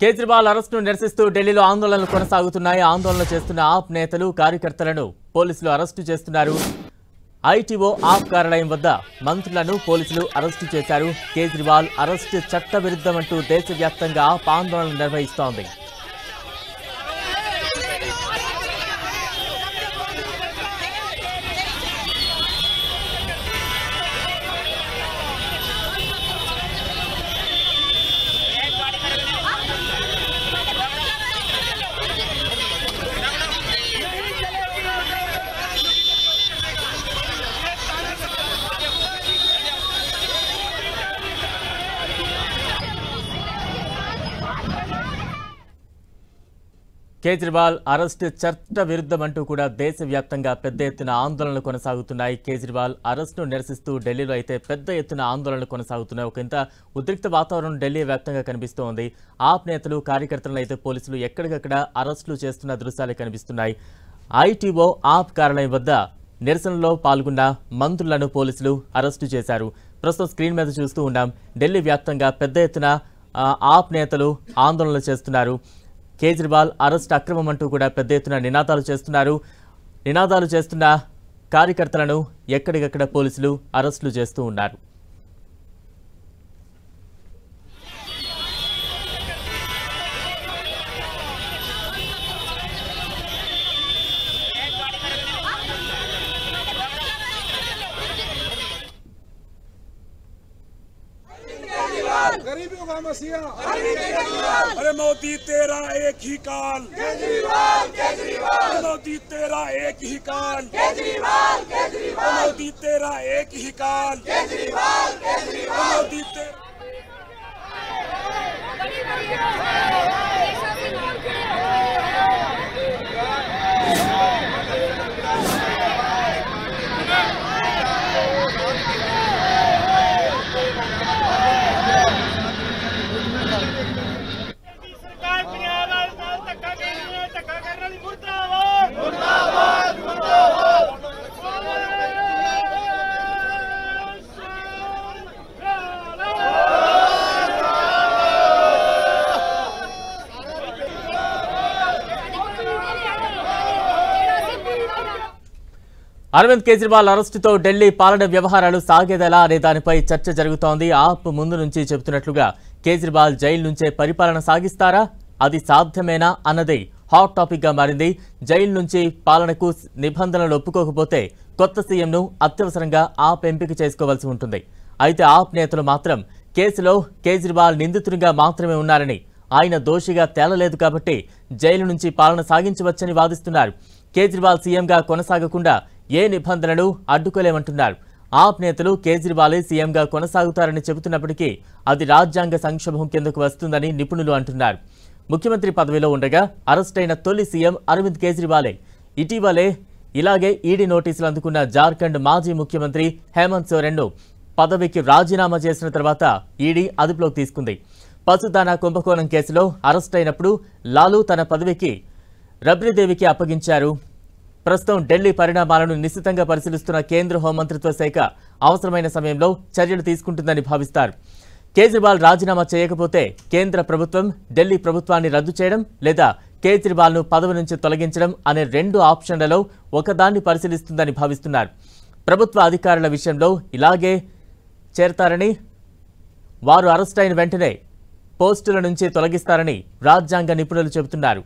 కేజ్రీవాల్ అరెస్టును నిరసిస్తూ ఢిల్లీలో ఆందోళనలు కొనసాగుతున్నాయి. ఆందోళన చేస్తున్న ఆప్ నేతలు కార్యకర్తలను పోలీసులు అరెస్టు చేస్తున్నారు. ఐటీఓ ఆప్ కార్యాలయం వద్ద మంత్రులను పోలీసులు అరెస్టు చేశారు. కేజ్రీవాల్ అరెస్టు చట్టవిరుద్ధమంటూ దేశవ్యాప్తంగా ఆప్ ఆందోళన నిర్వహిస్తోంది. కేజ్రీవాల్ అరెస్టు చట్ట విరుద్ధమంటూ కూడా దేశవ్యాప్తంగా పెద్ద ఎత్తున ఆందోళనలు కొనసాగుతున్నాయి. కేజ్రీవాల్ అరెస్టును నిరసిస్తూ ఢిల్లీలో అయితే పెద్ద ఎత్తున ఆందోళనలు కొనసాగుతున్నాయి. ఒకంత ఉద్రిక్త వాతావరణం ఢిల్లీ వ్యాప్తంగా కనిపిస్తోంది. ఆప్ నేతలు కార్యకర్తలను అయితే పోలీసులు ఎక్కడికక్కడ అరెస్టులు చేస్తున్న దృశ్యాలు కనిపిస్తున్నాయి. ఐటీఓ ఆప్ కార్యాలయం వద్ద నిరసనలో పాల్గొన్న మంత్రులను పోలీసులు అరెస్టు చేశారు. ప్రస్తుతం స్క్రీన్ మీద చూస్తూ ఉన్నాం. ఢిల్లీ వ్యాప్తంగా పెద్ద ఎత్తున ఆప్ నేతలు ఆందోళనలు చేస్తున్నారు. కేజ్రీవాల్ అరెస్ట్ అక్రమం అంటూ కూడా పెద్ద ఎత్తున నినాదాలు చేస్తున్నారు. నినాదాలు చేస్తున్న కార్యకర్తలను ఎక్కడికక్కడ పోలీసులు అరెస్టులు చేస్తూ ఉన్నారు. गरीबों का मसीहा अरे मोदी तेरा एक ही काल मोदी तेरा एक ही काल मोदी तेरा एक ही काल मोदी तेरा అరవింద్ కేజ్రీవాల్ అరెస్టుతో ఢిల్లీ పాలన వ్యవహారాలు సాగేదెలా అనే దానిపై చర్చ జరుగుతోంది. ఆప్ ముందు నుంచి చెబుతున్నట్లుగా కేజ్రీవాల్ జైలు నుంచే పరిపాలన సాగిస్తారా, అది సాధ్యమేనా అన్నది హాట్ టాపిక్ గా మారింది. జైలు నుంచి పాలనకు నిబంధనలు ఒప్పుకోకపోతే కొత్త సీఎంను అత్యవసరంగా ఆప్ ఎంపిక చేసుకోవాల్సి ఉంటుంది. అయితే ఆప్ నేతలు మాత్రం కేసులో కేజ్రీవాల్ నిందితునిగా మాత్రమే ఉన్నారని, ఆయన దోషిగా తేలలేదు కాబట్టి జైలు నుంచి పాలన సాగించవచ్చని వాదిస్తున్నారు. కేజ్రీవాల్ సీఎంగా కొనసాగకుండా ఏ నిబంధనలు అడ్డుకోలేమంటున్నారు. ఆప్ నేతలు కేజ్రీవాలే సీఎంగా కొనసాగుతారని చెబుతున్నప్పటికీ అది రాజ్యాంగ సంక్షోభం కిందకు వస్తుందని నిపుణులు అంటున్నారు. ముఖ్యమంత్రి పదవిలో ఉండగా అరెస్టైన తొలి సీఎం అరవింద్ కేజ్రీవాలే. ఇటీవలే ఇలాగే ఈడీ నోటీసులు అందుకున్న జార్ఖండ్ మాజీ ముఖ్యమంత్రి హేమంత్ సోరెన్ను పదవికి రాజీనామా చేసిన తర్వాత ఈడీ అదుపులోకి తీసుకుంది. పసుదానా కుంభకోణం కేసులో అరెస్టైనప్పుడు లాలూ తన పదవికి రబ్రీదేవికి అప్పగించారు. ప్రస్తుతం ఢిల్లీ పరిణామాలను నిశితంగా పరిశీలిస్తున్న కేంద్ర హోంమంత్రిత్వ శాఖ అవసరమైన సమయంలో చర్యలు తీసుకుంటుందని భావిస్తారు. కేజ్రీవాల్ రాజీనామా చేయకపోతే కేంద్ర ప్రభుత్వం ఢిల్లీ ప్రభుత్వాన్ని రద్దు చేయడం లేదా కేజ్రీవాల్ను పదవి నుంచి తొలగించడం అనే రెండు ఆప్షన్లలో ఒకదాన్ని పరిశీలిస్తుందని భావిస్తున్నారు. ప్రభుత్వ అధికారుల విషయంలో ఇలాగే చేరతారని, వారు అరెస్ట్ అయిన వెంటనే పోస్టుల నుంచి తొలగిస్తారని రాజ్యాంగ నిపుణులు చెబుతున్నారు.